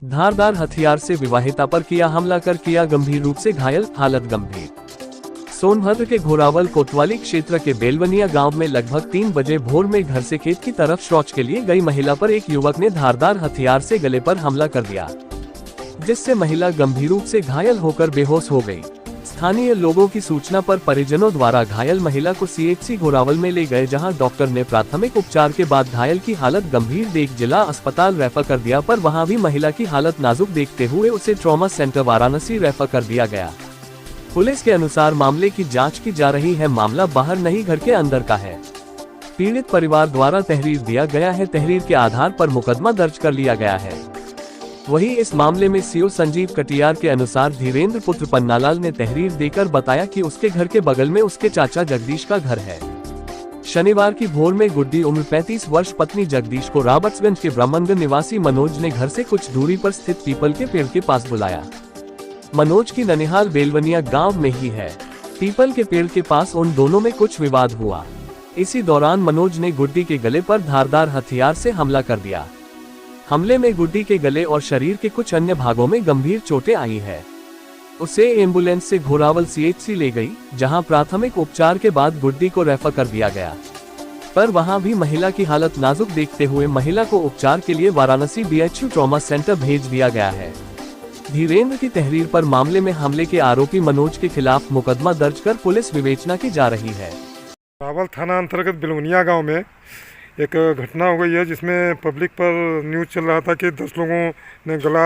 धारदार हथियार से विवाहिता पर किया हमला कर किया गंभीर रूप से घायल, हालत गंभीर। सोनभद्र के घोरावल कोतवाली क्षेत्र के बेलवनिया गांव में लगभग 3 बजे भोर में घर से खेत की तरफ शौच के लिए गई महिला पर एक युवक ने धारदार हथियार से गले पर हमला कर दिया, जिससे महिला गंभीर रूप से घायल होकर बेहोश हो गई। स्थानीय लोगों की सूचना पर परिजनों द्वारा घायल महिला को सीएचसी घोरावल में ले गए, जहां डॉक्टर ने प्राथमिक उपचार के बाद घायल की हालत गंभीर देख जिला अस्पताल रेफर कर दिया, पर वहां भी महिला की हालत नाजुक देखते हुए उसे ट्रॉमा सेंटर वाराणसी रेफर कर दिया गया। पुलिस के अनुसार मामले की जांच की जा रही है। मामला बाहर नहीं घर के अंदर का है। पीड़ित परिवार द्वारा तहरीर दिया गया है। तहरीर के आधार पर मुकदमा दर्ज कर लिया गया है। वहीं इस मामले में सीओ संजीव कटियार के अनुसार धीरेन्द्र पुत्र पन्नालाल ने तहरीर देकर बताया कि उसके घर के बगल में उसके चाचा जगदीश का घर है। शनिवार की भोर में गुड्डी उम्र 35 वर्ष पत्नी जगदीश को रॉबर्ट्सगंज के ब्रह्मनगर निवासी मनोज ने घर से कुछ दूरी पर स्थित पीपल के पेड़ के पास बुलाया। मनोज की ननिहाल बेलवनिया गांव में ही है। पीपल के पेड़ के पास उन दोनों में कुछ विवाद हुआ। इसी दौरान मनोज ने गुड्डी के गले पर धारदार हथियार से हमला कर दिया। हमले में गुड्डी के गले और शरीर के कुछ अन्य भागों में गंभीर चोटें आई है। उसे एम्बुलेंस से घोरावल सीएचसी ले गई, जहां प्राथमिक उपचार के बाद गुड्डी को रेफर कर दिया गया, पर वहां भी महिला की हालत नाजुक देखते हुए महिला को उपचार के लिए वाराणसी बीएचयू ट्रॉमा सेंटर भेज दिया गया है। धीरेन्द्र की तहरीर पर मामले में हमले के आरोपी मनोज के खिलाफ मुकदमा दर्ज कर पुलिस विवेचना की जा रही है। रावल थाना अंतर्गत बेलवनिया गांव में एक घटना हो गई है, जिसमें पब्लिक पर न्यूज़ चल रहा था कि 10 लोगों ने गला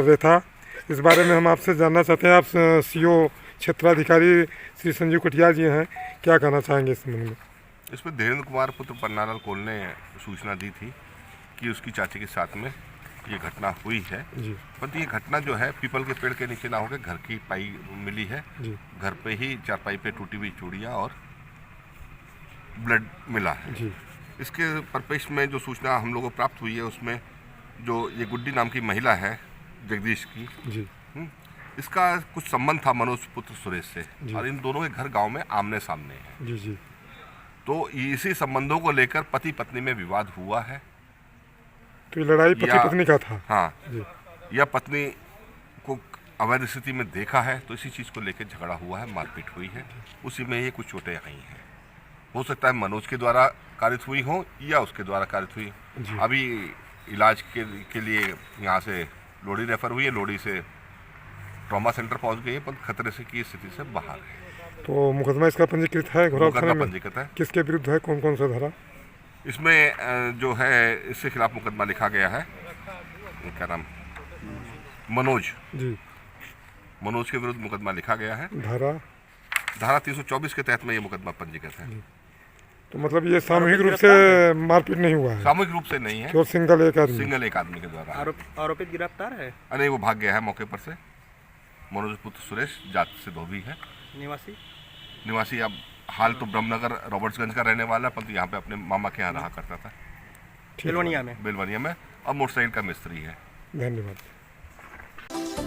रेता। इस बारे में हम आपसे जानना चाहते हैं। आप सीओ क्षेत्राधिकारी श्री संजीव कटियार जी हैं, क्या कहना चाहेंगे इस संबंध में? इसमें धीरेन्द्र कुमार पुत्र पन्नालाल कोल ने सूचना दी थी कि उसकी चाची के साथ में ये घटना हुई है। परंतु ये घटना जो है पीपल के पेड़ के नीचे ना होकर घर की पाई मिली है। घर पे ही चारपाई पे टूटी हुई चूड़ियाँ और ब्लड मिला है। इसके परिप्रेक्ष्य में जो सूचना हम लोगों को प्राप्त हुई है, उसमें जो ये गुड्डी नाम की महिला है जगदीश की, इसका कुछ संबंध था मनोज पुत्र सुरेश से, और इन दोनों के घर गांव में आमने सामने है। तो इसी संबंधों को लेकर पति पत्नी में विवाद हुआ है। तो ये लड़ाई पति पत्नी का था? हाँ, या पत्नी को अवैध स्थिति में देखा है, तो इसी चीज़ को लेकर झगड़ा हुआ है, मारपीट हुई है। उसी में ये कुछ चोटें आई हैं। हो सकता है मनोज के द्वारा कारित हुई हो या उसके द्वारा कारित हुई। अभी इलाज के लिए यहाँ से लोडी रेफर हुई है। लोडी से ट्रॉमा सेंटर पहुँच गई है, पर खतरे से की स्थिति से बाहर है। तो मुकदमा इसका पंजीकृत है? मुकदमा पंजीकृत है। किसके विरुद्ध है? कौन कौन सा धारा इसमें जो है इसके खिलाफ मुकदमा लिखा गया है? क्या नाम? मनोज मनोज के विरुद्ध मुकदमा लिखा गया है। धारा 324 के तहत में ये मुकदमा पंजीकृत है। तो मतलब ये सामूहिक रूप से मारपीट नहीं हुआ है? सामूहिक रूप से नहीं है, तो सिंगल एक आदमी के द्वारा। आरोपित गिरफ्तार है? अरे वो भाग गया है मौके पर से। मनोज पुत्र सुरेश, जात से धोबी है। निवासी अब हाल तो ब्रह्मनगर रॉबर्ट्सगंज का रहने वाला है, परंतु यहाँ पे अपने मामा के यहाँ रहा करता था, बेलवनिया में, और मोटरसाइकिल का मिस्त्री है। धन्यवाद।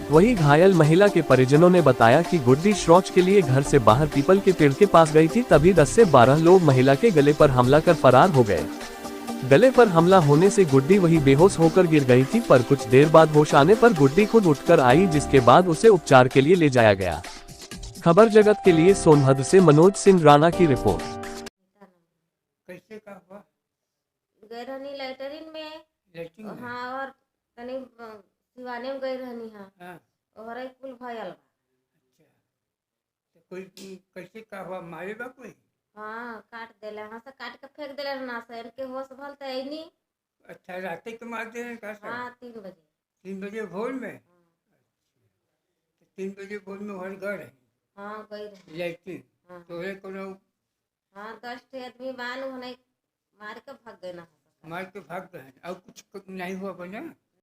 वहीं घायल महिला के परिजनों ने बताया कि गुड्डी शौच के लिए घर से बाहर पीपल के पेड़ के पास गई थी, तभी 10 से 12 लोग महिला के गले पर हमला कर फरार हो गए। गले पर हमला होने से गुड्डी वही बेहोश होकर गिर गई थी, पर कुछ देर बाद होश आने पर गुड्डी खुद उठकर आई, जिसके बाद उसे उपचार के लिए ले जाया गया। खबर जगत के लिए सोनभद्र से मनोज सिंह राणा की रिपोर्ट। कैसे का हुआ? गई रहनी लैटरिन में। हाँ, और तनी सिवाने में गई रहनी। हाँ, और एक कुल भयल बा। अच्छा, तो कोई कैसे का हुआ? मारे बा कोई? हाँ, काट देले। हाँ, से काट के फेंक देले ना से इनके होश भल त ऐनी। अच्छा, रात के मार देने का? हाँ, 3 बजे। 3 बजे भोर में? तो 3 बजे भोर में हर घर है? हाँ, गई रही लैट्रिन। तो है कोनो? हाँ, 10 आदमी बान होने मार के भाग गए ना। मार के भाग गए और कुछ नहीं हुआ बना?